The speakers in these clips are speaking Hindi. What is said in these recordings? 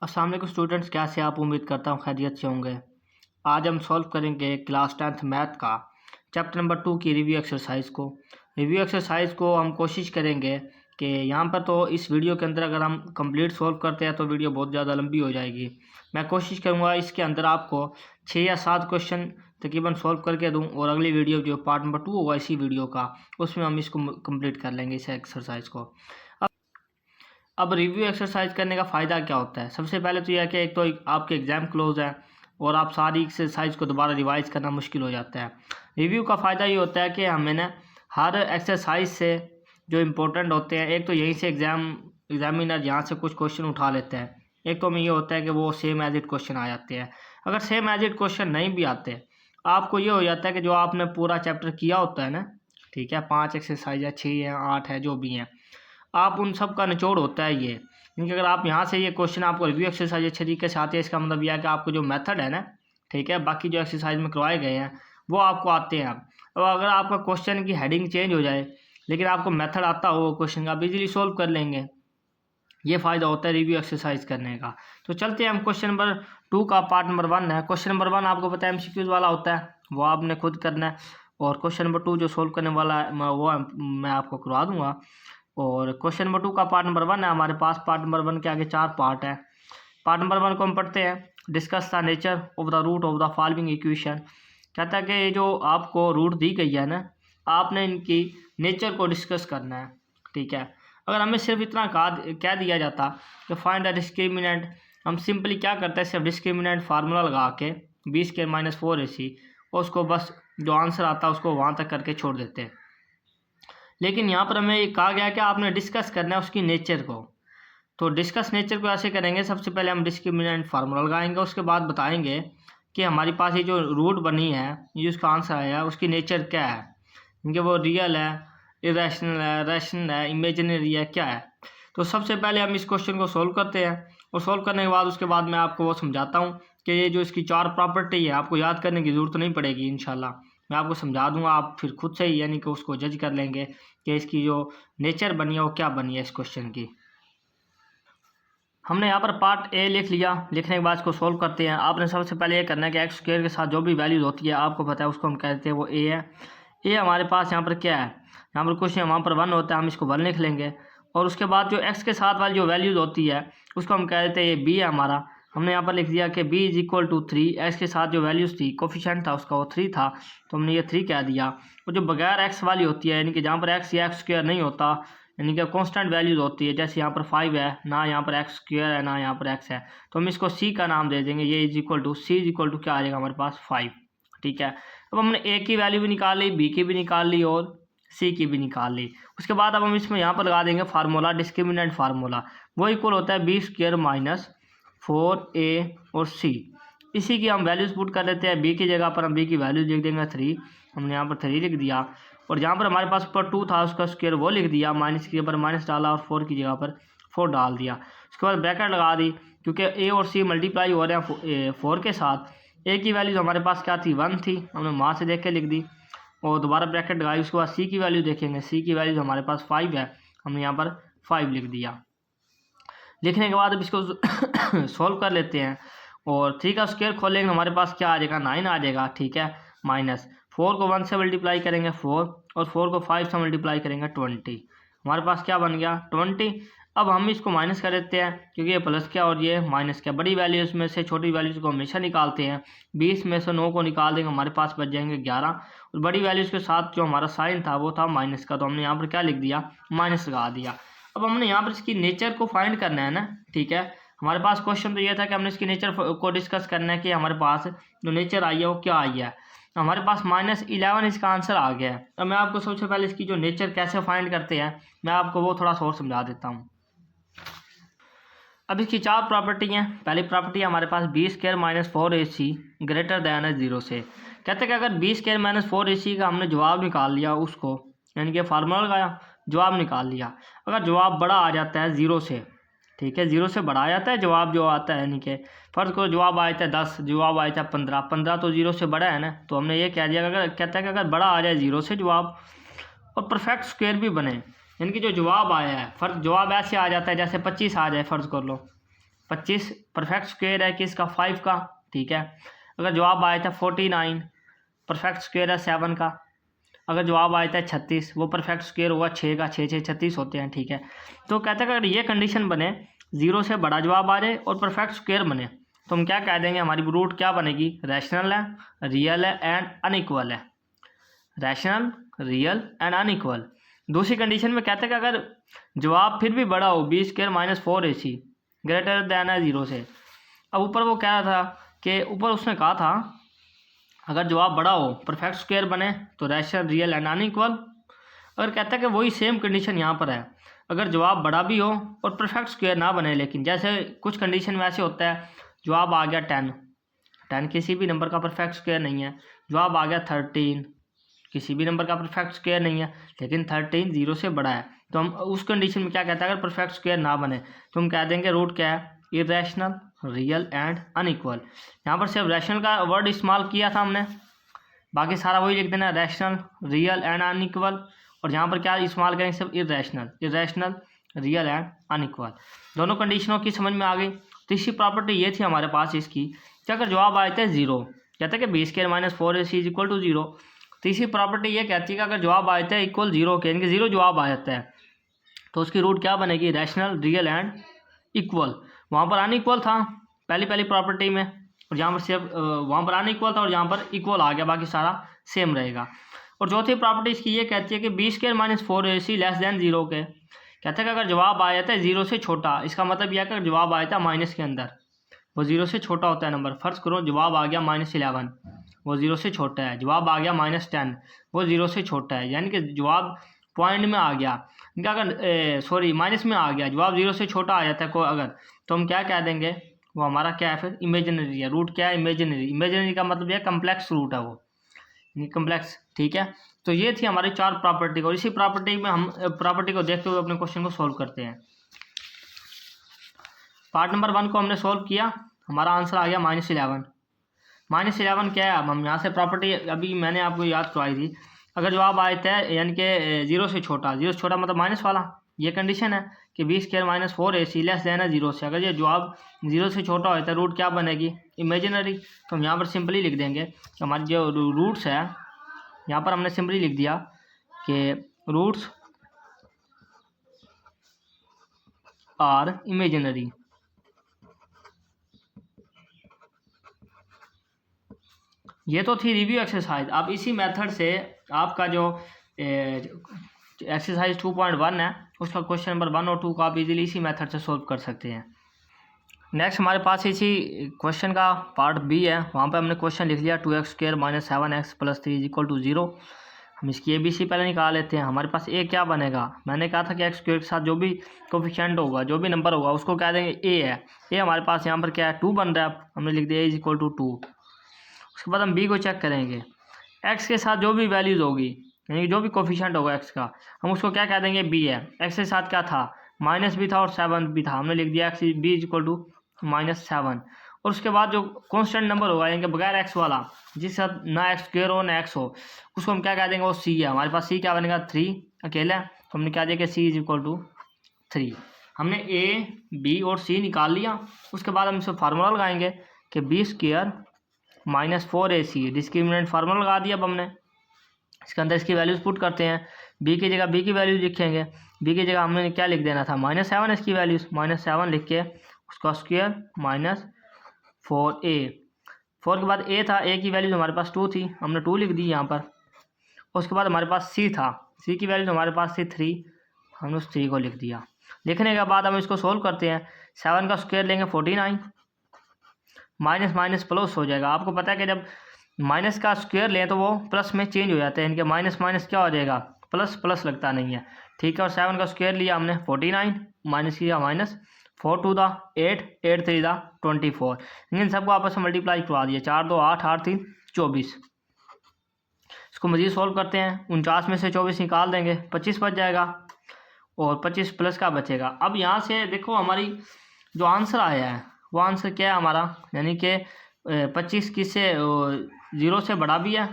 अस्सलाम वालेकुम स्टूडेंट्स, कैसे आप? उम्मीद करता हूँ खैरियत से होंगे। आज हम सॉल्व करेंगे क्लास 10th मैथ का चैप्टर नंबर 2 की रिव्यू एक्सरसाइज को। रिव्यू एक्सरसाइज को हम कोशिश करेंगे कि यहाँ पर तो इस वीडियो के अंदर अगर हम कंप्लीट सॉल्व करते हैं तो वीडियो बहुत ज़्यादा लंबी हो जाएगी। मैं कोशिश करूँगा इसके अंदर आपको 6 या 7 क्वेश्चन तकरीबन सॉल्व करके दूँ, और अगली वीडियो जो पार्ट नंबर 2 होगा इसी वीडियो का, उसमें हम इसको कंप्लीट कर लेंगे इस एक्सरसाइज को। अब रिव्यू एक्सरसाइज करने का फ़ायदा क्या होता है? सबसे पहले तो यह है कि एक तो आपके एग्ज़ाम क्लोज है और आप सारी एक्सरसाइज को दोबारा रिवाइज करना मुश्किल हो जाता है। रिव्यू का फ़ायदा ये होता है कि हमें ना हर एक्सरसाइज से जो इम्पोर्टेंट होते हैं, एक तो यहीं से एग्जामिनर यहाँ से कुछ क्वेश्चन उठा लेते हैं, एक तो हमें ये होता है कि वो सेम एज इट क्वेश्चन आ जाते हैं। अगर सेम एज इट क्वेश्चन नहीं भी आते, आपको ये हो जाता है कि जो आपने पूरा चैप्टर किया होता है ना, ठीक है, 5 एक्सरसाइज है, 6 है, 8 है, जो भी हैं, आप उन सब का निचोड़ होता है ये। क्योंकि अगर आप यहाँ से ये क्वेश्चन आपको रिव्यू एक्सरसाइज अच्छे तरीके से आते हैं, इसका मतलब यह है कि आपको जो मेथड है ना, ठीक है, बाकी जो एक्सरसाइज में करवाए गए हैं वो आपको आते हैं। अब अगर आपका क्वेश्चन की हेडिंग चेंज हो जाए लेकिन आपको मेथड आता हो क्वेश्चन का, आप इजीली सोल्व कर लेंगे। ये फ़ायदा होता है रिव्यू एक्सरसाइज करने का। तो चलते हैं हम क्वेश्चन नंबर 2 का पार्ट नंबर 1 है। क्वेश्चन नंबर 1 आपको पता है MCQs वाला होता है, वो आपने खुद करना है, और क्वेश्चन नंबर 2 जो सोल्व करने वाला है वो मैं आपको करवा दूंगा। और क्वेश्चन नंबर 2 का पार्ट नंबर 1 है हमारे पास। पार्ट नंबर 1 के आगे 4 पार्ट है। पार्ट नंबर 1 को हम पढ़ते हैं। Discuss the nature of the root of the following equation. कहता है कि ये जो आपको रूट दी गई है ना, आपने इनकी नेचर को डिस्कस करना है, ठीक है। अगर हमें सिर्फ इतना कह दिया जाता कि फाइंड द डिस्क्रिमिनेंट, हम सिंपली क्या करते हैं, सिर्फ डिस्क्रिमिनेंट फार्मूला लगा के b² - 4ac, और उसको बस जो आंसर आता है उसको वहाँ तक करके छोड़ देते हैं। लेकिन यहाँ पर हमें कहा गया कि आपने डिस्कस करना है उसकी नेचर को। तो डिस्कस नेचर को ऐसे करेंगे, सबसे पहले हम डिस्क्रिमिनेंट फार्मूला लगाएंगे, उसके बाद बताएंगे कि हमारे पास ये जो रूट बनी है, ये उसका आंसर आया, उसकी नेचर क्या है, क्योंकि वो रियल है, इरेशनल है, रैशनल है, इमेजिनरी है, क्या है। तो सबसे पहले हम इस क्वेश्चन को सोल्व करते हैं, और सोल्व करने के बाद उसके बाद मैं आपको वो समझाता हूँ कि ये जो इसकी 4 प्रॉपर्टी है, आपको याद करने की ज़रूरत नहीं पड़ेगी इंशाल्लाह, मैं आपको समझा दूंगा, आप फिर खुद से ही यानी कि उसको जज कर लेंगे कि इसकी जो नेचर बनी है वो क्या बनी है इस क्वेश्चन की। हमने यहाँ पर पार्ट ए लिख लिया। लिखने के बाद इसको सोल्व करते हैं। आपने सबसे पहले ये करना है कि x² के साथ जो भी वैल्यूज होती है आपको पता है उसको हम कहते हैं वो a है। a हमारे पास यहाँ पर क्या है, यहाँ पर कुछ नहीं, वहाँ पर 1 होता है, हम इसको 1 लिख लेंगे। और उसके बाद जो x के साथ वाली जो वैल्यूज होती है उसको हम कहते हैं ये b है हमारा। हमने यहाँ पर लिख दिया कि b = 3। x के साथ जो वैल्यूज़ थी, कोफिशेंट था उसका, वो 3 था, तो हमने ये 3 कह दिया। और जो बगैर x वाली होती है, यानी कि जहाँ पर x या x² नहीं होता, यानी कि कांस्टेंट वैल्यूज होती है, जैसे यहाँ पर 5 है ना, यहाँ पर x² है ना, यहाँ पर x है, तो हम इसको c का नाम दे देंगे। ये c क्या आ जाएगा हमारे पास 5, ठीक है। अब हमने a की वैल्यू भी निकाल ली, b की भी निकाल ली और c की भी निकाल ली। उसके बाद अब हम इसमें यहाँ पर लगा देंगे फार्मूला, डिस्क्रिमिनेंट फार्मूला, वो इक्वल होता है b² - 4a और c। इसी की हम वैल्यूज पुट कर लेते हैं। b की जगह पर हम b की वैल्यूज लिख देंगे 3, हमने यहाँ पर 3 लिख दिया। और जहाँ पर हमारे पास ऊपर 2 था उसका स्क्वायर वो लिख दिया, माइनस की जगह पर माइनस डाला और 4 की जगह पर 4 डाल दिया। उसके बाद ब्रैकेट लगा दी, क्योंकि a और c मल्टीप्लाई हो रहे हैं 4 के साथ। a की वैल्यूज हमारे पास क्या थी, 1 थी, हमने वहाँ से देख के लिख दी, और दोबारा ब्रैकेट लगाई। उसके बाद c की वैल्यू देखेंगे, c की वैल्यूज हमारे पास 5 है, हमने यहाँ पर 5 लिख दिया। लिखने के बाद अब इसको सोल्व कर लेते हैं, और 3 का स्क्वायर खोलेंगे, हमारे पास क्या आ जाएगा, 9 आ जाएगा, ठीक है। माइनस 4 को 1 से मल्टीप्लाई करेंगे 4, और 4 को 5 से मल्टीप्लाई करेंगे 20, हमारे पास क्या बन गया 20। अब हम इसको माइनस कर देते हैं, क्योंकि ये प्लस क्या और ये माइनस क्या। बड़ी वैल्यूज में से छोटी वैल्यूज को हमेशा निकालते हैं। 20 में से 9 को निकाल देंगे, हमारे पास बच जाएंगे 11, और बड़ी वैल्यूज के साथ जो हमारा साइन था वो था माइनस का, तो हमने यहाँ पर क्या लिख दिया, माइनस लगा दिया। अब हमने यहाँ पर इसकी नेचर को फाइंड करना है ना, ठीक है। हमारे पास क्वेश्चन तो ये था कि हमने इसकी नेचर को डिस्कस करना है कि हमारे पास जो नेचर आई है वो क्या आई है। हमारे पास -11 इसका आंसर आ गया है। अब मैं आपको सबसे पहले इसकी जो नेचर कैसे फाइंड करते हैं मैं आपको वो थोड़ा सा और समझा देता हूँ। अब इसकी 4 प्रॉपर्टी हैं। पहली प्रॉपर्टी हमारे पास b² - 4ac > 0 से। कहते हैं कि अगर b² - 4ac का हमने जवाब निकाल लिया, उसको यानी कि फार्मूला लगाया, जवाब निकाल लिया, अगर जवाब बड़ा आ जाता है 0 से, ठीक है, 0 से बड़ा आ जाता है जवाब जो आता है, यानी कि फर्ज को जवाब आया था 10, जवाब आया था 15 तो 0 से बड़ा है ना, तो हमने ये कह दिया। अगर कहता है कि अगर बड़ा आ जाए 0 से जवाब और परफेक्ट स्क्वायर भी बने, यानी कि जो जवाब आया है, फर्ज जवाब ऐसे आ जाता है जैसे 25 आ जाए, फ़र्ज़ कर लो 25 परफेक्ट स्क्वायर है किसका 5 का, ठीक है। अगर जवाब आया था 49 परफेक्ट स्क्वायर है 7 का। अगर जवाब आया था 36 वो परफेक्ट स्क्वायर हुआ 6 का, 6 6 36 होते हैं, ठीक है। तो कहते हैं अगर ये कंडीशन बने 0 से बड़ा जवाब आ जाए और परफेक्ट स्क्वायर बने तो हम क्या कह देंगे, हमारी रूट क्या बनेगी, रैशनल है, रियल है एंड अनइक्वल है। Rational, real and unequal. दूसरी कंडीशन में कहते हैं कि अगर जवाब फिर भी बड़ा हो b² - 4ac ग्रेटर दैन है 0 से। अब ऊपर वो कह रहा था कि ऊपर उसने कहा था अगर जवाब बड़ा हो परफेक्ट स्क्वायर बने तो रैशनल, रियल एंड अनइक्वल। अगर कहता है कि वही सेम कंडीशन यहाँ पर है, अगर जवाब बड़ा भी हो और परफेक्ट स्क्वायर ना बने, लेकिन जैसे कुछ कंडीशन में ऐसे होता है जवाब आ गया 10 किसी भी नंबर का परफेक्ट स्क्वायर नहीं है। जवाब आ गया 13 किसी भी नंबर का परफेक्ट स्क्वायर नहीं है, लेकिन 13 0 से बड़ा है। तो हम उस कंडीशन में क्या कहते हैं, अगर परफेक्ट स्क्वायर ना बने तो हम कह देंगे रूट क्या है, इरेशनल, रियल एंड अनइक्वल। यहाँ पर सिर्फ रैशनल का वर्ड इस्तेमाल किया था हमने, बाकी सारा वही लिख देना, रैशनल, रियल एंड अनइक्वल। और यहाँ पर क्या इस्तेमाल करेंगे, सिर्फ इरेशनल, रियल एंड अनइक्वल। दोनों कंडीशनों की समझ में आ गई। तीसरी प्रॉपर्टी ये थी हमारे पास इसकी कि अगर जवाब आए थे 0, कहते हैं कि b² - 4ac = 0। तीसरी प्रॉपर्टी ये कहती है कि अगर जवाब आए थे इक्वल 0 के, यानी कि 0 जवाब आ जाता है तो उसकी रूट क्या बनेगी, रैशनल, रियल एंड इक्वल। वहाँ पर अनइक्वल था पहली प्रॉपर्टी में, और यहाँ पर सिर्फ वहाँ पर अनइक्वल था और यहाँ पर इक्वल आ गया, बाकी सारा सेम रहेगा। और चौथी प्रॉपर्टी इसकी ये कहती है कि b² - 4ac <= 0 के, कहते हैं कि अगर जवाब आया था 0 से छोटा, इसका मतलब यह है कि अगर जवाब आया था माइनस के अंदर, वो 0 से छोटा होता है नंबर। फर्ज करो जवाब आ गया -11, वो 0 से छोटा है। जवाब आ गया -10, वो 0 से छोटा है, यानी कि जवाब पॉइंट में आ गया, इनका अगर सॉरी माइनस में आ गया, जवाब 0 से छोटा आ जाता है कोई अगर, तो हम क्या कह देंगे, वो हमारा क्या है फिर, इमेजिनरी है। रूट क्या है, इमेजिनरी का मतलब यह कम्प्लेक्स रूट है, वो कम्प्लेक्स, ठीक है। तो ये थी हमारी 4 प्रॉपर्टी, और इसी प्रॉपर्टी में हम प्रॉपर्टी को देखते हुए अपने क्वेश्चन को सॉल्व करते हैं। पार्ट नंबर 1 को हमने सॉल्व किया, हमारा आंसर आ गया -11। -11 क्या है, अब हम यहाँ से प्रॉपर्टी अभी मैंने आपको याद करवाई थी, अगर जवाब आए थे यानी कि 0 से छोटा, 0 से छोटा मतलब माइनस वाला, ये कंडीशन है कि b² - 4ac <= 0 से। अगर ये जवाब 0 से छोटा होता है रूट क्या बनेगी, इमेजिनरी। तो हम यहाँ पर सिंपली लिख देंगे कि हमारी जो रूट्स है, यहाँ पर हमने सिंपली लिख दिया कि रूट्स आर इमेजिनरी। ये तो थी रिव्यू एक्सरसाइज। अब इसी मेथड से आपका जो एक्सरसाइज 2.1 है उसका क्वेश्चन नंबर 1 और 2 को आप इजीली इसी मेथड से सॉल्व कर सकते हैं। नेक्स्ट हमारे पास इसी क्वेश्चन का पार्ट बी है, वहाँ पे हमने क्वेश्चन लिख लिया 2x² - 7x + 3 = 0। हम इसकी ABC पहले निकाल लेते हैं। हमारे पास a क्या बनेगा, मैंने कहा था कि x² के साथ जो भी कोफिशिएंट होगा, जो भी नंबर होगा उसको कह देंगे a है। a हमारे पास यहाँ पर क्या है 2 बन रहा है, हमने लिख दिया a = 2। उसके बाद हम b को चेक करेंगे, x के साथ जो भी वैल्यूज़ होगी, यानी जो भी कोफिशिएंट होगा x का, हम उसको क्या कह देंगे b है। x के साथ क्या था, माइनस भी था और 7 भी था, हमने लिख दिया b = -7। और उसके बाद जो कांस्टेंट नंबर होगा यानी कि बगैर x वाला, जिसके साथ ना x² हो ना x हो, उसको हम क्या कह देंगे, वो c है। हमारे पास c क्या बनेगा 3 अकेला, तो हमने क्या दिया कि c = 3। हमने a b और c निकाल लिया। उसके बाद हम इसे फार्मूला लगाएंगे कि b² - 4ac, डिस्क्रिमिनेंट फार्मूला लगा दिया। अब हमने इसके अंदर इसकी वैल्यूज़ पुट करते हैं, b की जगह b की वैल्यूज लिखेंगे, b की जगह हमने क्या लिख देना था -7 इसकी वैल्यूज़, -7 लिख के उसका स्क्वायर -4a। 4 के बाद a था, a की वैल्यूज हमारे पास 2 थी, हमने 2 लिख दी यहाँ पर। उसके बाद हमारे पास c था, c की वैल्यूज हमारे पास थी 3, हमने उस 3 को लिख दिया। लिखने के बाद हम इसको सोल्व करते हैं। 7 का स्क्वायर लेंगे 49, माइनस माइनस प्लस हो जाएगा। आपको पता है कि जब माइनस का स्क्वायर लें तो वो प्लस में चेंज हो जाता है, इनके माइनस माइनस क्या हो जाएगा, प्लस प्लस लगता नहीं है, ठीक है। और 7 का स्क्वायर लिया हमने 49, माइनस किया -4 2 8 8 3 24, इन सबको आपस में मल्टीप्लाई करवा दिया, 4 2 8 8 3 24। इसको मज़ीद सॉल्व करते हैं, 49 में से 24 निकाल देंगे, 25 बच जाएगा और 25 प्लस का बचेगा। अब यहाँ से देखो हमारी जो आंसर आया है वो आंसर क्या है हमारा, यानी कि 25 किससे 0 से बड़ा भी है,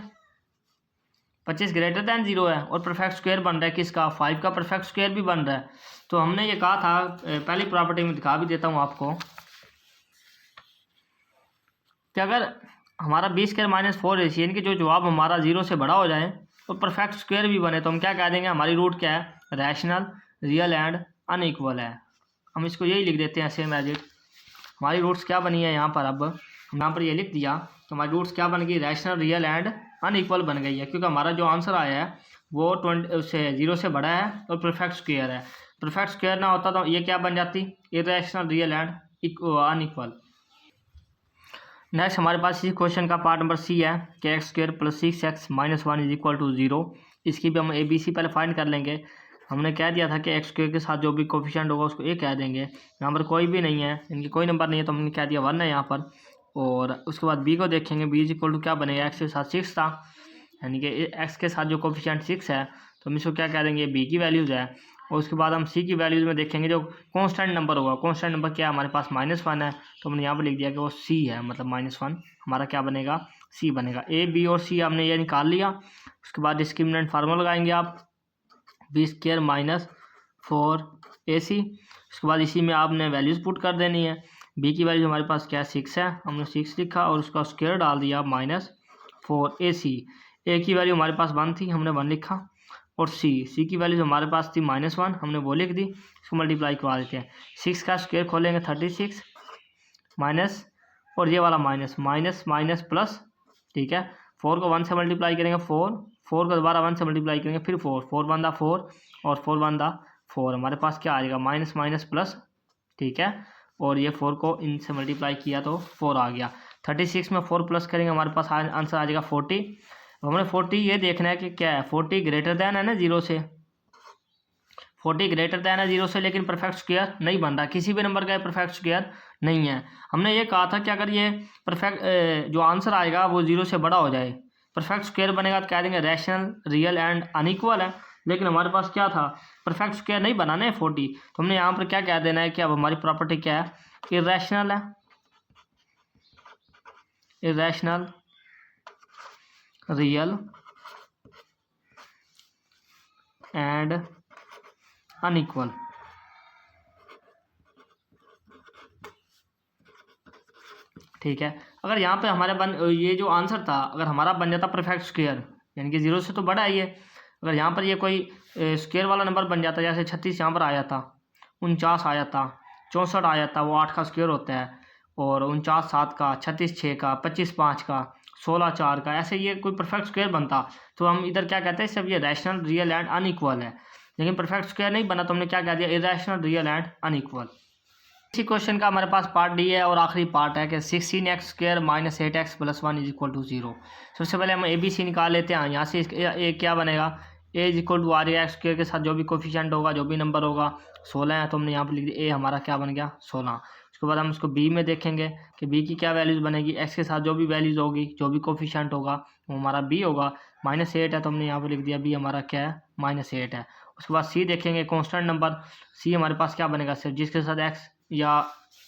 25 ग्रेटर दैन 0 है, और परफेक्ट स्क्वायर बन रहा है किसका, 5 का परफेक्ट स्क्वायर भी बन रहा है। तो हमने ये कहा था, पहली प्रॉपर्टी में दिखा भी देता हूँ आपको, कि अगर हमारा बी स्क्वायर माइनस 4ac यानी कि जो जवाब हमारा 0 से बड़ा हो जाए और परफेक्ट स्क्वायर भी बने तो हम क्या कह देंगे, हमारी रूट क्या है, रैशनल, रियल एंड अनइक्वल है। हम इसको यही लिख देते हैं सेम एज इट। हमारी रूट्स क्या बनी है यहाँ पर, अब हम यहाँ पर ये लिख दिया तो हमारी रूट्स क्या बन गई, रैशनल, रियल एंड अनइक्वल बन गई है, क्योंकि हमारा जो आंसर आया है वो 0 से बड़ा है और परफेक्ट स्क्वायर है। परफेक्ट स्क्वायर ना होता तो ये क्या बन जाती, irrational, real and unequal. Next हमारे पास इसी क्वेश्चन का पार्ट नंबर सी है कि x square plus 6x minus 1 is equal to 0। इसकी भी हम ABC पहले फाइंड कर लेंगे। हमने कह दिया था कि एक्स स्क्वायर के साथ जो भी कोफिशिएंट होगा उसको ए कह देंगे। यहाँ पर कोई भी नहीं है, इनकी कोई नंबर नहीं है, तो हमने कह दिया 1 है यहाँ पर। और उसके बाद बी को देखेंगे, बी इज इक्वल टू क्या बनेगा, एक्स के साथ 6 था, यानी कि एक्स के साथ जो कोफिशिएंट 6 है तो हम इसको क्या कह देंगे, बी की वैल्यूज़ है। और उसके बाद हम सी की वैल्यूज़ में देखेंगे जो कांस्टेंट नंबर होगा, कांस्टेंट नंबर क्या है हमारे पास, -1 है, तो हमने यहाँ पर लिख दिया कि वो सी है, मतलब -1 हमारा क्या बनेगा, सी बनेगा। ए, बी और सी हमने ये निकाल लिया। उसके बाद डिस्क्रिमिनेंट फार्मूला लगाएंगे आप, बी स्क्वायर माइनस 4ac। उसके बाद इसी में आपने वैल्यूज़ पुट कर देनी है। बी की वैल्यू हमारे पास क्या है, 6 है, हमने 6 लिखा और उसका स्क्वायर डाल दिया -4ac। ए की वैल्यू हमारे पास 1 थी, हमने 1 लिखा, और सी की वैल्यू हमारे पास थी -1, हमने वो लिख दी। इसको मल्टीप्लाई करवा देते हैं, 6 का स्क्वायर खोलेंगे 36 माइनस, और ये वाला माइनस माइनस माइनस प्लस, ठीक है। 4 को 1 से मल्टीप्लाई करेंगे 4 को दोबारा 1 से मल्टीप्लाई करेंगे फिर 4 1 4 और 4 1 4, हमारे पास क्या आ जाएगा, माइनस माइनस प्लस, ठीक है। और ये 4 को इनसे मल्टीप्लाई किया तो 4 आ गया। 36 में 4 प्लस करेंगे हमारे पास आंसर आ जाएगा 40। हमने 40 ये देखना है कि क्या है, 40 ग्रेटर दैन है ना 0 से, 40 ग्रेटर दैन है 0 से, लेकिन परफेक्ट स्क्वायर नहीं बन रहा, किसी भी नंबर का परफेक्ट स्क्वायर नहीं है। हमने ये कहा था कि अगर ये परफेक्ट जो आंसर आएगा वो 0 से बड़ा हो जाए, परफेक्ट स्क्वायर बनेगा तो कह देंगे रैशनल, रियल एंड अनइक्वल है। लेकिन हमारे पास क्या था, परफेक्ट स्क्वायर नहीं बना ना 40, तो हमने यहाँ पर क्या कह देना है कि अब हमारी प्रॉपर्टी क्या है, इरेशनल है, इरेशनल, रियल एंड अनइक्वल। ठीक है। अगर यहाँ पे हमारे ये जो आंसर था अगर हमारा बन जाता परफेक्ट स्क्वायर, यानी कि 0 से तो बड़ा है ये, अगर यहाँ पर ये कोई स्क्वायर वाला नंबर बन जाता, जैसे 36 यहाँ पर आया था, 49 आया था, 64 आया था, वो 8 का स्क्वायर होता है, और 49 7 का, 36 6 का, 25 5 का, 16 4 का, ऐसे ये कोई परफेक्ट स्क्वायर बनता तो हम इधर क्या कहते हैं, सब ये रैशनल, रियल एंड अनइक्वल है। लेकिन परफेक्ट स्क्वायर नहीं बना तो हमने क्या कह दिया, इरेशनल, रियल एंड अनइक्वल। इसी क्वेश्चन का हमारे पास पार्ट डी है और आखिरी पार्ट है कि 16x square minus 8x plus 1 is equal to 0। सबसे पहले हम ABC निकाल लेते हैं। यहाँ से ए क्या बनेगा, a is equal to r, x square के साथ जो भी कोफिशिएंट होगा, जो भी नंबर होगा, 16 है तो हमने यहाँ पर लिख दिया, a हमारा क्या बन गया 16। उसके बाद हम इसको b में देखेंगे कि b की क्या वैल्यूज़ बनेगी, x के साथ जो भी वैल्यूज़ होगी, जो भी कोफिशिएंट होगा वो हमारा b होगा। -8 है तो हमने यहाँ पर लिख दिया b हमारा क्या है, -8 है। उसके बाद c देखेंगे, कॉन्स्टेंट नंबर c हमारे पास क्या बनेगा, सिर्फ जिसके साथ x या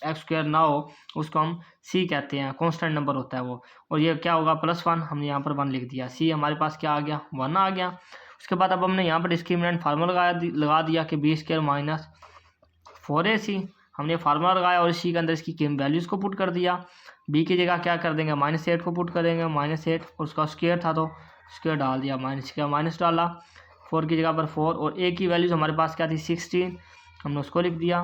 एक्स स्क्वायर ना हो उसको हम सी कहते हैं, कांस्टेंट नंबर होता है वो। और ये क्या होगा, +1, हमने यहाँ पर 1 लिख दिया, सी हमारे पास क्या आ गया, 1 आ गया। उसके बाद अब हमने यहाँ पर डिस्क्रिमिनेंट फार्मूला लगा दिया कि बी स्क्वायर माइनस 4ac, हमने फार्मूला लगाया और इसी के अंदर इसकी वैल्यूज़ को पुट कर दिया। बी की जगह क्या कर देंगे, -8 को पुट करेंगे, -8 और उसका स्क्वायर था तो स्क्वायर डाल दिया, माइनस का माइनस डाला, 4 की जगह पर 4, और ए की वैल्यूज़ हमारे पास क्या थी 16, हमने उसको लिख दिया,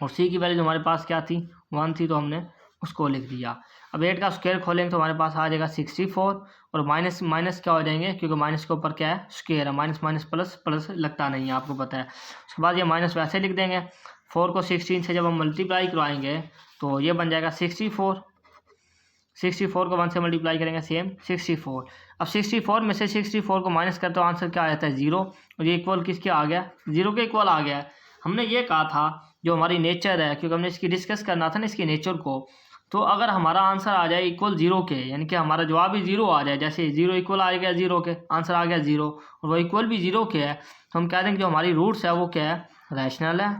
और सी की वैल्यूज हमारे पास क्या थी 1 थी तो हमने उसको लिख दिया। अब 8 का स्क्वायर खोलेंगे तो हमारे पास आ जाएगा 64, और माइनस माइनस क्या हो जाएंगे, क्योंकि माइनस के ऊपर क्या है स्क्वायर है, माइनस माइनस प्लस, प्लस लगता नहीं है आपको पता है। उसके बाद ये माइनस वैसे लिख देंगे, 4 को 16 से जब हम मल्टीप्लाई करवाएंगे तो ये बन जाएगा 64, 64 को 1 से मल्टीप्लाई करेंगे सेम 64। अब 64 में से 64 को माइनस करते हो आंसर क्या आ जाता है 0, और ये इक्वल किसके आ गया, 0 के इक्वल आ गया है। हमने ये कहा था जो हमारी नेचर है, क्योंकि हमने इसकी डिस्कस करना था ना इसकी नेचर को, तो अगर हमारा आंसर आ जाए इक्वल 0 के, यानी कि हमारा जवाब ही 0 आ जाए, जैसे 0 इक्वल आ गया 0 के, आंसर आ गया 0, और वो इक्वल भी 0 के है, तो हम कह देंगे जो हमारी रूट्स है वो क्या है, रैशनल है,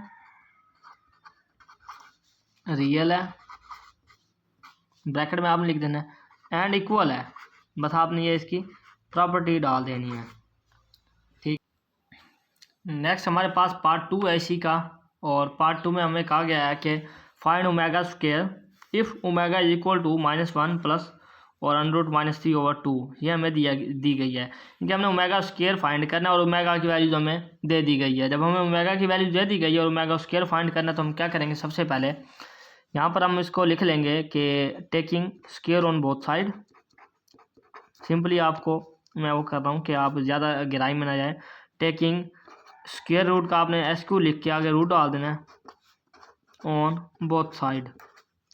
रियल है, ब्रैकेट में आपने लिख देना है, एंड इक्वल है। बस आपने ये इसकी प्रॉपर्टी डाल देनी है, ठीक। नेक्स्ट हमारे पास पार्ट 2 है इसी का, और पार्ट 2 में हमें कहा गया है कि find omega square if omega is equal to -1 plus और √-3/2 ये हमें दी गई है, क्योंकि हमने ओमेगा स्क्वायर फाइंड करना है और ओमेगा की वैल्यूज हमें दे दी गई है। जब हमें ओमेगा की वैल्यू दे दी गई है और ओमेगा स्क्वायर फाइंड करना है तो हम क्या करेंगे, सबसे पहले यहाँ पर हम इसको लिख लेंगे कि taking square on both side. Simply आपको मैं वो कर रहा हूँ कि आप ज़्यादा गहराई में ना जाए। टेकिंग स्क्वायर रूट का आपने SQ लिख के आगे रूट डाल देना है ऑन बोथ साइड,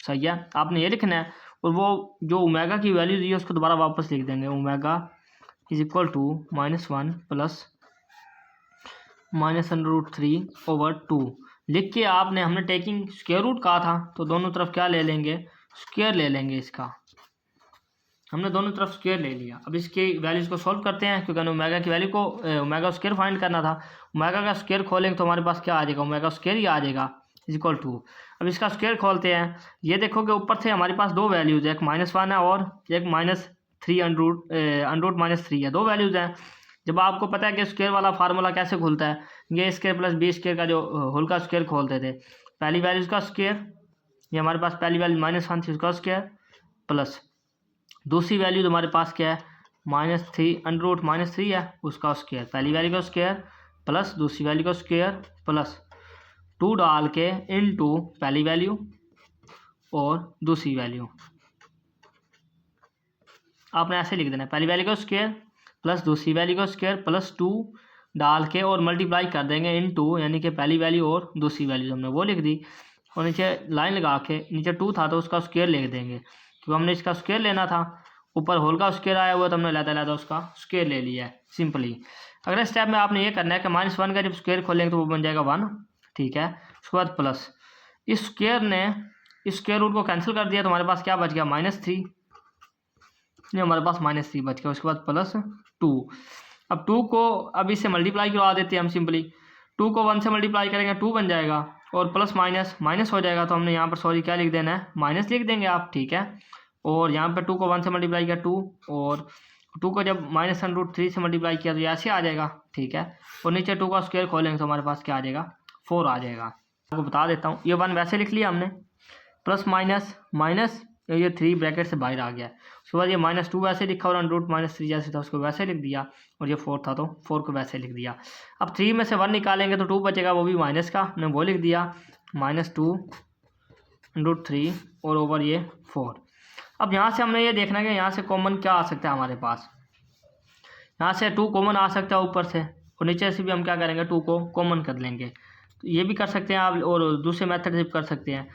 सही है। आपने ये लिखना है और वो जो ओमेगा की वैल्यू दी है उसको दोबारा वापस लिख देंगे, omega is equal to -1 plus -√3/2 लिख के आपने, हमने टेकिंग स्क्वायर रूट कहा था तो दोनों तरफ क्या ले लेंगे, स्क्वायर ले लेंगे। इसका हमने दोनों तरफ स्क्वायर ले लिया। अब इसके वैल्यूज को सॉल्व करते हैं, क्योंकि हमें ओमेगा की वैल्यू को ओमेगा स्क्वायर फाइंड करना था। ओमेगा का स्क्वायर खोलेंगे तो हमारे पास क्या आ जाएगा, ओमेगा स्क्वायर ही आ जाएगा इज इक्वल टू। अब इसका स्क्वायर खोलते हैं, ये देखो कि ऊपर से हमारे पास दो वैल्यूज है, एक -1 है और एक -3 है, दो वैल्यूज हैं। जब आपको पता है कि स्क्वायर वाला फार्मूला कैसे खुलता है, ये स्क्वायर प्लस बी स्क्वायर का जो होल का स्क्वायर खोलते थे, पहली वैल्यूज का स्क्वायर, ये हमारे पास पहली वैल्यू -1 थी उसका स्क्वायर, प्लस दूसरी वैल्यू हमारे पास क्या है, -3 है उसका स्क्वायर, पहली वैल्यू का स्क्वायर प्लस दूसरी वैल्यू का स्क्वायर प्लस 2 डाल के इनटू पहली वैल्यू और दूसरी वैल्यू। आपने ऐसे लिख देना है, पहली वैल्यू का स्क्वायर प्लस दूसरी वैल्यू का स्क्वायर प्लस 2 डाल के और मल्टीप्लाई कर देंगे इनटू, यानी कि पहली वैल्यू और दूसरी वैल्यू हमने वो लिख दी, और नीचे लाइन लगा के नीचे 2 था तो उसका स्क्वायर लिख देंगे, क्योंकि हमने इसका स्क्वायर लेना था। ऊपर होल का स्क्वायर आया हुआ तो हमने लाता उसका स्क्वायर ले लिया है सिंपली। अगले स्टेप में आपने ये करना है कि -1 का जब स्क्वायर खोलेंगे तो वो बन जाएगा 1, ठीक है। उसके बाद प्लस इस स्क्वायर ने इस स्क्वायर रूट को कैंसिल कर दिया तो हमारे पास क्या बच गया, -3, ये हमारे पास -3 बच गया। उसके बाद प्लस 2, अब 2 को अब इससे मल्टीप्लाई करवा देते हैं हम सिंपली, 2 को 1 से मल्टीप्लाई करेंगे 2 बन जाएगा और प्लस माइनस हो जाएगा, तो हमने यहाँ पर सॉरी क्या लिख देना है, माइनस लिख देंगे आप, ठीक है। और यहाँ पर 2 को 1 से मल्टीप्लाई किया 2, और 2 को जब -√3 से मल्टीप्लाई किया तो ऐसे आ जाएगा, ठीक है। और नीचे 2 का स्क्वायर खोलेंगे तो हमारे पास क्या आ जाएगा, 4 आ जाएगा। आपको बता देता हूँ, ये 1 वैसे लिख लिया हमने, प्लस माइनस ये 3 ब्रैकेट से बाहर आ गया। उसके बाद ये -2 वैसे लिखा और √-3 जैसे था उसको वैसे लिख दिया, और ये 4 था तो 4 को वैसे लिख दिया। अब 3 में से 1 निकालेंगे तो 2 बचेगा, वो भी माइनस का, हमने वो लिख दिया, -2√3 और ओवर ये 4। अब यहाँ से हमने ये देखना है कि यहाँ से कॉमन क्या आ सकता है हमारे पास, यहाँ से 2 कॉमन आ सकता है ऊपर से, और नीचे से भी हम क्या करेंगे 2 को कॉमन कर लेंगे, तो ये भी कर सकते हैं आप, और दूसरे मेथड से भी कर सकते हैं।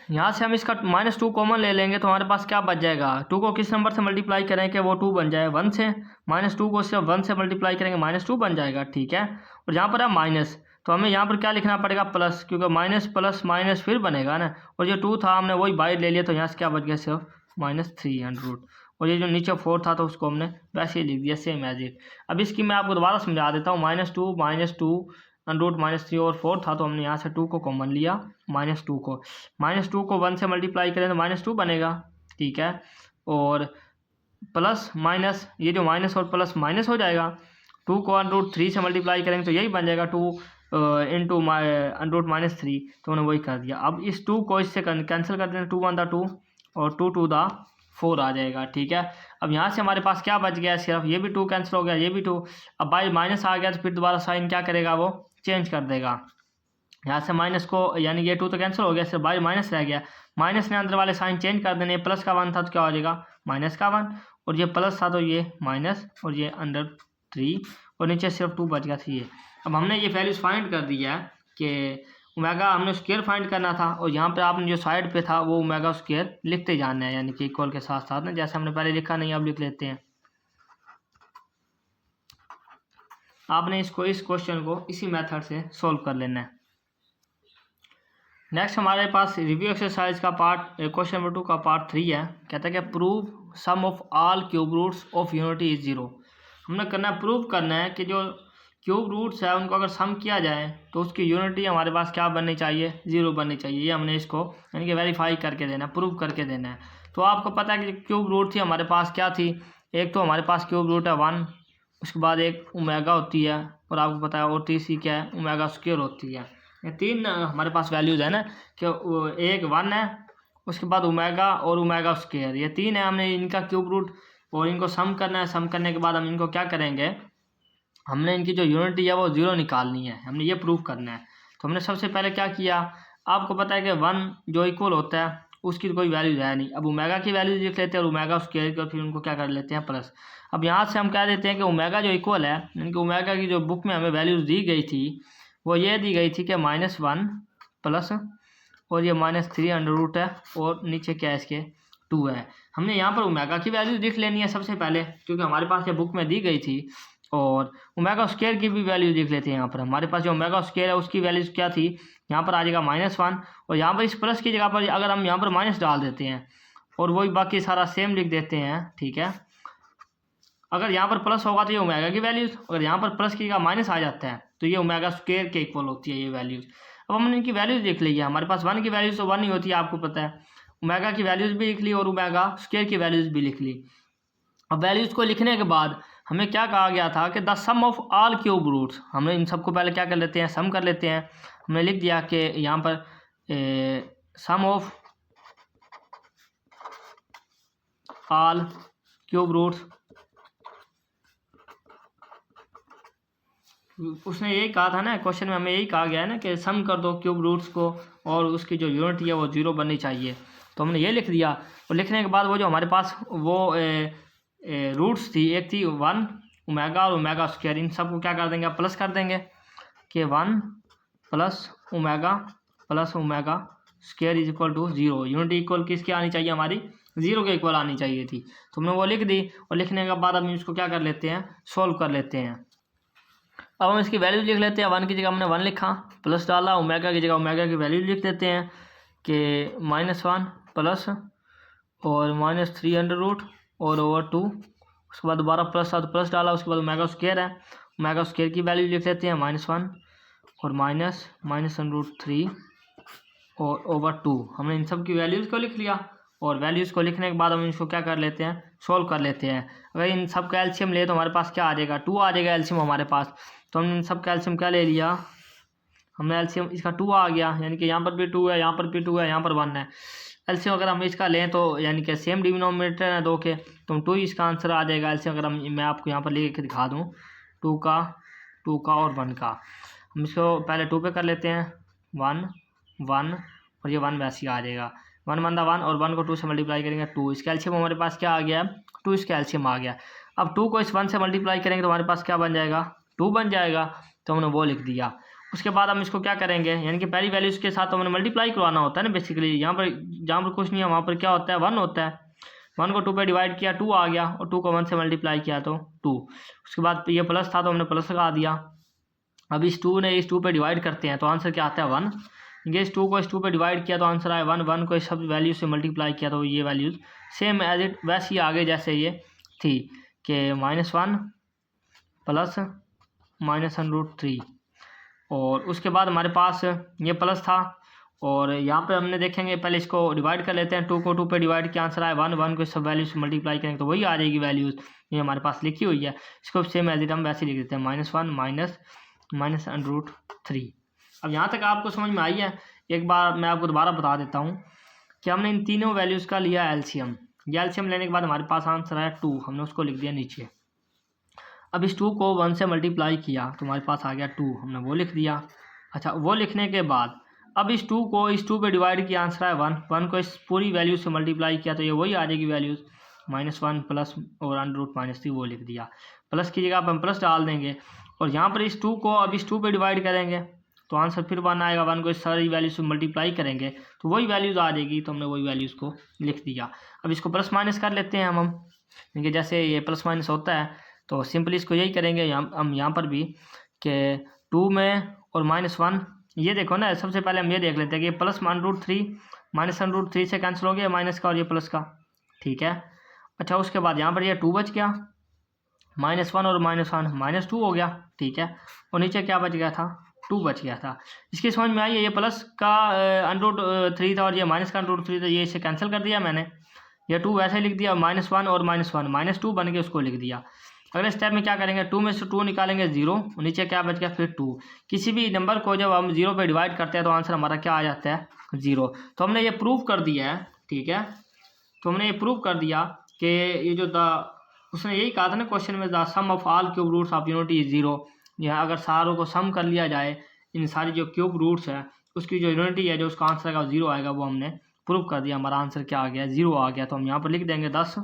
यहाँ से हम इसका -2 कॉमन ले लेंगे तो हमारे पास क्या बच जाएगा, 2 को किस नंबर से मल्टीप्लाई करें कि वो 2 बन जाए, 1 से, -2 को सिर्फ 1 से मल्टीप्लाई करेंगे -2 बन जाएगा, ठीक है। और यहाँ पर है माइनस, तो हमें यहाँ पर क्या लिखना पड़ेगा, प्लस, क्योंकि माइनस प्लस माइनस फिर बनेगा ना, और ये 2 था हमने वही बाहर ले लिया तो यहाँ से क्या बच गया, सिर्फ -300, और ये जो नीचे 4 था तो उसको हमने वैसे ही लिख दिया सेम एज इट। अब इसकी मैं आपको दोबारा समझा देता हूँ, -2 √-3 और 4 था तो हमने यहाँ से 2 को कॉमन लिया, -2 को 1 से मल्टीप्लाई करें तो -2 बनेगा, ठीक है। और प्लस माइनस, ये जो माइनस और प्लस माइनस हो जाएगा, 2 को √3 से मल्टीप्लाई करेंगे तो यही बन जाएगा 2 इंटू √-3, तो उन्होंने वही कर दिया। अब इस 2 को इससे कैंसिल कर देंगे, 2 1 दा 2 और 2 2 दा 4 आ जाएगा, ठीक है। अब यहाँ से हमारे पास क्या बच गया, सिर्फ ये भी 2 कैंसिल हो गया, ये भी 2, अब बाई माइनस आ गया तो फिर दोबारा साइन क्या करेगा, वो चेंज कर देगा। यहाँ से माइनस को, यानी ये 2 तो कैंसिल हो गया, सिर्फ बाई माइनस रह गया, माइनस ने अंदर वाले साइन चेंज कर देने, प्लस का 1 था तो क्या हो जाएगा, माइनस का 1, और ये प्लस था तो ये माइनस, और ये अंडर 3, और नीचे सिर्फ 2 बच गया था ये। अब हमने ये वैल्यूज फाइंड कर दिया है कि ओमेगा हमने स्क्वायर फाइंड करना था, और यहाँ पे आपने जो साइड पे था वो ओमेगा स्क्वायर लिखते जाना है, यानी कि इक्वल के साथ साथ ना, जैसे हमने पहले लिखा नहीं अब लिख लेते हैं। आपने इस क्वेश्चन को इसी मेथड से सॉल्व कर लेना है। नेक्स्ट हमारे पास रिव्यू एक्सरसाइज का पार्ट क्वेश्चन नंबर 2 का पार्ट 3 है। कहता है कि prove sum of all cube roots of unity is 0। हमने करना है, प्रूव करना है कि जो क्यूब रूट्स है उनको अगर सम किया जाए तो उसकी यूनिटी हमारे पास क्या बननी चाहिए, 0 बननी चाहिए। ये हमने इसको यानी कि वेरीफाई करके देना है, प्रूव करके देना है। तो आपको पता है कि क्यूब रूट थी हमारे पास क्या थी, एक तो हमारे पास क्यूब रूट है 1, उसके बाद एक ओमेगा होती है, और आपको पता है और तीसरी क्या है, ओमेगा स्क्वायर होती है, ये तीन हमारे पास वैल्यूज़ है ना, कि एक 1 है, उसके बाद ओमेगा और ओमेगा स्क्वायर, ये तीन है। हमने इनका क्यूब रूट और इनको सम करना है। सम करने के बाद हम इनको क्या करेंगे, हमने इनकी जो यूनिटी है वो 0 निकालनी है, हमने ये प्रूव करना है। तो हमने सबसे पहले क्या किया, आपको पता है कि 1 जो इक्वल होता है उसकी कोई वैल्यू है नहीं। अब ओमेगा की वैल्यू लिख लेते हैं और ओमेगा स्क्वायर की, और फिर उनको क्या कर लेते हैं प्लस। अब यहाँ से हम कह देते हैं कि ओमेगा जो इक्वल है, इनकी ओमेगा की जो बुक में हमें वैल्यूज़ दी गई थी वो ये दी गई थी कि -1 प्लस और ये -3 है और नीचे क्या है इसके 2 है। हमने यहाँ पर ओमेगा की वैल्यू लिख लेनी है सबसे पहले, क्योंकि हमारे पास ये बुक में दी गई थी। और ओमेगा स्क्वायर की भी वैल्यू लिख लेते हैं। यहाँ पर हमारे पास जो ओमेगा स्क्वायर है उसकी वैल्यू क्या थी, यहाँ पर आ जाएगा -1, और यहाँ पर इस प्लस की जगह पर अगर हम यहाँ पर माइनस डाल देते हैं और वही बाकी सारा सेम लिख देते हैं, ठीक है। अगर यहाँ पर प्लस होगा तो ये ओमेगा की वैल्यूज़, अगर यहाँ पर प्लस की जगह माइनस आ जाता है तो ये ओमेगा स्क्वायर के इक्वल होती है ये वैल्यूज़। अब हमने इनकी वैल्यूज़ लिख ली है। हमारे पास 1 की वैल्यूज़ तो 1 ही होती है, आपको पता है। ओमेगा की वैल्यूज़ भी लिख ली और ओमेगा स्क्वायर की वैल्यूज़ भी लिख ली। अब वैल्यूज़ को लिखने के बाद हमें क्या कहा गया था कि the sum of all cube roots, हमने इन सबको पहले क्या कर लेते हैं, सम कर लेते हैं। हमने लिख दिया कि यहाँ पर सम ऑफ ऑल क्यूब रूट्स, उसने यही कहा था ना क्वेश्चन में, हमें यही कहा गया है ना कि सम कर दो क्यूब रूट्स को और उसकी जो यूनिट है वो 0 बननी चाहिए। तो हमने ये लिख दिया, और लिखने के बाद वो जो हमारे पास वो रूट्स थी, एक थी 1 ओमेगा और ओमेगा स्क्वायर, इन सबको क्या कर देंगे, प्लस कर देंगे कि 1 plus omega square is equal to 0। Unity equal किसकी आनी चाहिए, हमारी 0 के इक्वल आनी चाहिए थी। तो हमने वो लिख दी, और लिखने के बाद हम इसको क्या कर लेते हैं, सोल्व कर लेते हैं। अब हम इसकी वैल्यू लिख लेते हैं। 1 की जगह हमने 1 लिखा, प्लस डाला, ओमेगा की जगह ओमेगा की वैल्यू लिख देते हैं कि -1 प्लस और -3 और ओवर 2, उसके बाद दोबारा प्लस था तो प्लस डाला, उसके बाद ओमेगा स्क्वायर है, ओमेगा स्क्वायर की वैल्यू लिख लेते हैं -1 और -√3 और ओवर 2। हमने इन सब की वैल्यूज़ को लिख लिया, और वैल्यूज़ को लिखने के बाद हम इसको क्या कर लेते हैं, सोल्व कर लेते हैं। अगर इन सब का एलसीएम ले तो हमारे पास क्या आ जाएगा, 2 आ जाएगा एलसीएम हमारे पास। तो हमने इन सब का एलसीएम क्या ले लिया, हमने एलसीएम इसका 2 आ गया, यानी कि यहाँ पर भी 2 है, यहाँ पर भी 2 है, यहाँ पर 1 है। एलसीएम अगर हम इसका लें तो यानी कि सेम डिनोमिनेटर है 2 के, तो 2 इसका आंसर आ जाएगा एलसीएम। अगर मैं आपको यहाँ पर लिख के दिखा दूँ 2 का और 1 का, हम इसको पहले 2 पे कर लेते हैं, 1 और ये 1 वैसे ही आ जाएगा, 1 1 1 और 1 को 2 से मल्टीप्लाई करेंगे 2, इसका एलसीएम हमारे पास क्या आ गया, 2 इसका एलसीएम आ गया। अब 2 को इस 1 से मल्टीप्लाई करेंगे तो हमारे पास क्या बन जाएगा, 2 बन जाएगा। तो हमने वो लिख दिया। उसके बाद हम इसको क्या करेंगे, यानी कि पहली वैल्यूज़ के साथ हमने मल्टीप्लाई करवाना होता है ना बेसिकली। यहाँ पर जहाँ पर कुछ नहीं है वहाँ पर क्या होता है, 1 होता है। 1 को 2 पे डिवाइड किया, 2 आ गया, और 2 को 1 से मल्टीप्लाई किया तो 2। उसके बाद ये प्लस था तो हमने प्लस लगा दिया। अब इस 2 ने इस 2 पे डिवाइड करते हैं तो आंसर क्या आता है 1। ये इस 2 को इस 2 पे डिवाइड किया तो आंसर आया 1। 1 को इस सब वैल्यू से मल्टीप्लाई किया तो ये वैल्यूज़ सेम एज इट वैसे ही आगे जैसे ये थी कि -1 प्लस -√3, और उसके बाद हमारे पास ये प्लस था, और यहाँ पे हमने देखेंगे पहले इसको डिवाइड कर लेते हैं। 2 को 2 पे डिवाइड किया, आंसर आया 1। 1 को इस सब वैल्यू से मल्टीप्लाई करेंगे तो वही आ जाएगी वैल्यूज़, ये हमारे पास लिखी हुई है। इसको सेम एज इट हम वैसे लिख देते हैं, -1 -√3। अब यहाँ तक आपको समझ में आई है। एक बार मैं आपको दोबारा बता देता हूँ कि हमने इन तीनों वैल्यूज़ का लिया एलसीएम। ये एलसीएम लेने के बाद हमारे पास आंसर आया 2, हमने उसको लिख दिया नीचे। अब इस 2 को 1 से मल्टीप्लाई किया तो हमारे पास आ गया 2, हमने वो लिख दिया। अच्छा, वो लिखने के बाद अब इस 2 को इस 2 पे डिवाइड किया, आंसर आया 1। 1 को इस पूरी वैल्यू से मल्टीप्लाई किया तो ये वही आ जाएगी वैल्यूज़, -1 प्लस और √-3, वो लिख दिया। प्लस की जगह पर हम प्लस डाल देंगे, और यहाँ पर इस 2 को अब इस 2 पे डिवाइड करेंगे तो आंसर फिर 1 आएगा। 1 को इस सारी वैल्यू से मल्टीप्लाई करेंगे तो वही वैल्यूज़ आ जाएगी, तो हमने वही वैल्यूज़ को लिख दिया। अब इसको प्लस माइनस कर लेते हैं हम, क्योंकि जैसे ये प्लस माइनस होता है तो सिंपली इसको यही करेंगे हम यहाँ पर भी कि 2 में और -1, ये देखो ना, सबसे पहले हम ये देख लेते हैं कि प्लस -√3 से कैंसिल हो गया माइनस का और ये प्लस का, ठीक है। अच्छा, उसके बाद यहाँ पर ये 2 बच गया, -1 और -1 -2 हो गया, ठीक है। और नीचे क्या बच गया था, 2 बच गया था। इसकी समझ में आई है, ये प्लस का √3 था और ये माइनस का √3 था, ये इसे कैंसिल कर दिया मैंने। ये 2 वैसे लिख दिया, -1 और -1 -2 बन के उसको लिख दिया। अगले स्टेप में क्या करेंगे, 2 में से 2 निकालेंगे 0, नीचे क्या बच गया फिर 2। किसी भी नंबर को जब हम 0 पे डिवाइड करते हैं तो आंसर हमारा क्या आ जाता है 0। तो हमने ये प्रूव कर दिया है, ठीक है। तो हमने ये प्रूव कर दिया कि ये जो उसने यही कहा था ना क्वेश्चन में, the sum of all cube roots of unity is 0। यहाँ अगर सारों को सम कर लिया जाए, इन सारी जो क्यूब रूट्स है उसकी जो यूनिटी है, जो उसका आंसर आएगा 0 आएगा, वो हमने प्रूव कर दिया। हमारा आंसर क्या आ गया, 0 आ गया। तो हम यहाँ पर लिख देंगे 10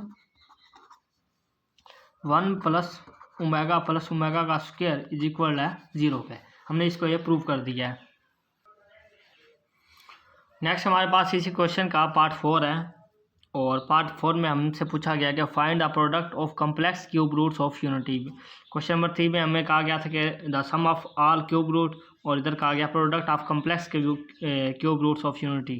1 प्लस ओमेगा का स्क्वायर इज इक्वल है 0 पे। हमने इसको ये प्रूव कर दिया है। नेक्स्ट हमारे पास इसी क्वेश्चन का पार्ट 4 है, और पार्ट 4 में हमसे पूछा गया कि find the product of complex cube roots of unity. Question number 3 में हमें कहा गया था कि the sum of all cube root, और इधर कहा गया product of complex cube roots of unity,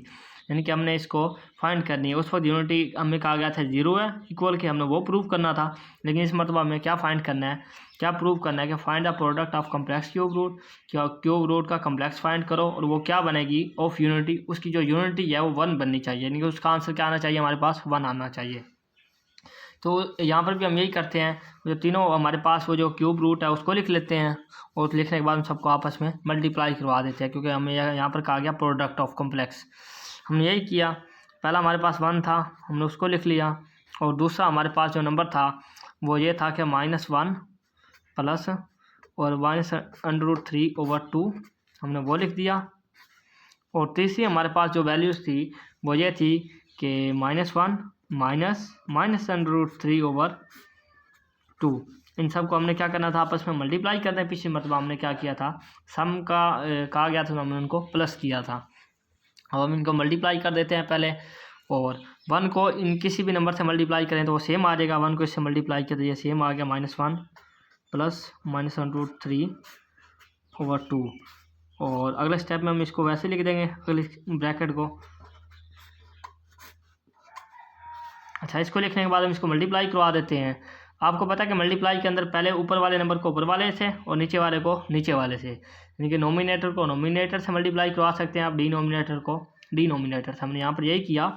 यानी कि हमने इसको फाइंड करनी है। उस वक्त यूनिटी हमें कहा गया था 0 है इक्वल के, हमने वो प्रूव करना था। लेकिन इस मरतबा हमें क्या फाइंड करना है, क्या प्रूव करना है कि find the product of complex cube root. क्या क्यूब रूट का कम्प्लेक्स फाइंड करो, और वो क्या बनेगी ऑफ यूनिटी, उसकी जो यूनिटी है वो 1 बननी चाहिए, यानी कि उसका आंसर क्या आना चाहिए, हमारे पास 1 आना चाहिए। तो यहाँ पर भी हम यही करते हैं, जो तीनों हमारे पास वो जो क्यूब रूट है उसको लिख लेते हैं, और लिखने के बाद हम सबको आपस में मल्टीप्लाई करवा देते हैं, क्योंकि हमें यहाँ पर कहा गया प्रोडक्ट ऑफ कम्प्लेक्स। हमने यही किया, पहला हमारे पास 1 था, हमने उसको लिख लिया, और दूसरा हमारे पास जो नंबर था वो ये था कि -1 प्लस और -√3/2 हमने वो लिख दिया। और तीसरी हमारे पास जो वैल्यूज़ थी वो ये थी कि -1 -√3/2। इन सब को हमने क्या करना था, आपस में मल्टीप्लाई करना है। पिछली मरतबा हमने क्या किया था, सम का कहा गया था तो हमने उनको प्लस किया था। अब हम इनको मल्टीप्लाई कर देते हैं पहले, और 1 को इन किसी भी नंबर से मल्टीप्लाई करें तो वो सेम आ जाएगा। 1 को इससे मल्टीप्लाई कर दिया, सेम आ गया -1 प्लस -√3/2। और अगले स्टेप में हम इसको वैसे लिख देंगे, अगले ब्रैकेट को। अच्छा, इसको लिखने के बाद हम इसको मल्टीप्लाई करवा देते हैं। आपको पता है कि मल्टीप्लाई के अंदर पहले ऊपर वाले नंबर को ऊपर वाले से और नीचे वाले को नीचे वाले से, यानी कि नोमिनेटर को नोमिनेटर से मल्टीप्लाई करवा सकते हैं आप, डिनोमिनेटर को डिनोमिनेटर से। हमने यहाँ पर यही किया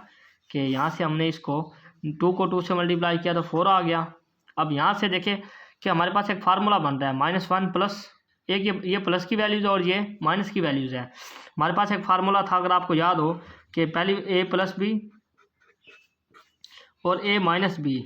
कि यहाँ से हमने इसको 2 को 2 से मल्टीप्लाई किया तो 4 आ गया। अब यहाँ से देखें कि हमारे पास एक फार्मूला बन रहा है, -1 प्लस एक ये प्लस की वैल्यूज़ और ये माइनस की वैल्यूज़ है। हमारे पास एक फार्मूला था, अगर आपको याद हो, कि पहली a+b और a-b,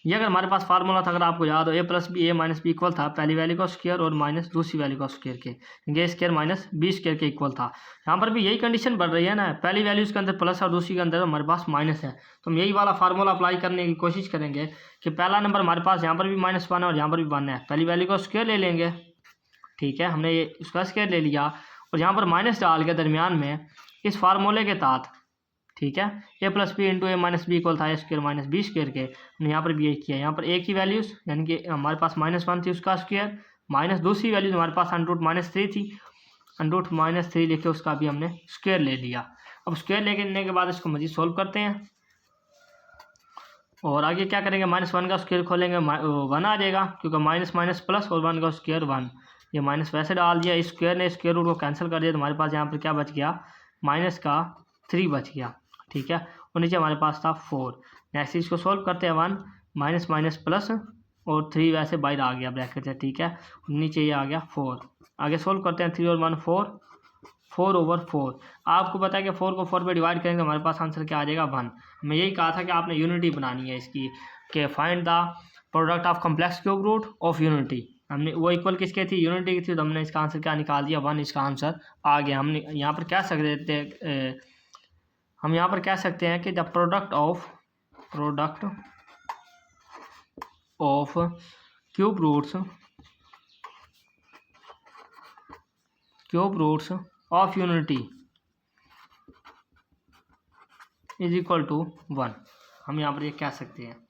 ये अगर हमारे पास फार्मूला था, अगर आपको याद हो, a+b a-b इक्वल था पहली वैल्यू का स्क्वायर और माइनस दूसरी वैल्यू का स्क्वायर के, ये स्क्वायर माइनस b स्क्वायर के इक्वल था। यहाँ पर भी यही कंडीशन बढ़ रही है ना, पहली वैल्यूज़ के अंदर प्लस और दूसरी के अंदर हमारे पास माइनस है। तो हम यही वाला फार्मूला अप्लाई करने की कोशिश करेंगे कि पहला नंबर हमारे पास यहाँ पर भी -1 है और यहाँ पर भी 1 है, पहली वैल्यू का स्क्वायर ले लेंगे, ठीक है। हमने ये उसका स्क्वायर ले लिया और यहाँ पर माइनस डाल के दरमियान में इस फार्मूले के तहत, ठीक है, a+b इंटू a-b इक्वल था a² माइनस b स्क्वायर के। हमने यहाँ पर भी यही किया, यहाँ पर a की वैल्यूज़ यानी कि हमारे पास -1 थी उसका स्क्वायर, माइनस दूसरी वैल्यूज़ हमारे पास √-3 थी, √-3 लिख के उसका भी हमने स्क्वायर ले लिया। अब स्क्वायर लेने के बाद इसको मज़ीद सोल्व करते हैं, और आगे क्या करेंगे, -1 का स्क्वायर खोलेंगे 1 आ जाएगा, क्योंकि माइनस प्लस और 1 का स्क्वायर 1, ये माइनस वैसे डाल दिया, इस स्क्वायर ने स्क्वायर रूट को कैंसिल कर दिया, तो हमारे पास यहाँ पर क्या बच गया, -3 बच गया, ठीक है। और नीचे हमारे पास था 4। नेक्स्ट इसको सोल्व करते हैं, 1 माइनस प्लस और 3 वैसे बाहर आ गया ब्रैकेट से, ठीक है। नीचे ये आ गया 4। आगे सोल्व करते हैं, 3 और 1 4/4। आपको पता है कि 4 को 4 पे डिवाइड करेंगे तो हमारे पास आंसर क्या आ जाएगा, 1। मैं यही कहा था कि आपने यूनिटी बनानी है इसकी, कि find the product of complex cube root of unity. हमने वो इक्वल किसके थी, यूनिटी की थी, तो हमने इसका आंसर क्या निकाल दिया, 1 इसका आंसर आ गया। हमने यहाँ पर क्या सकते थे, हम यहाँ पर कह सकते हैं कि the product of cube roots of unity is equal to 1। हम यहाँ पर ये कह सकते हैं।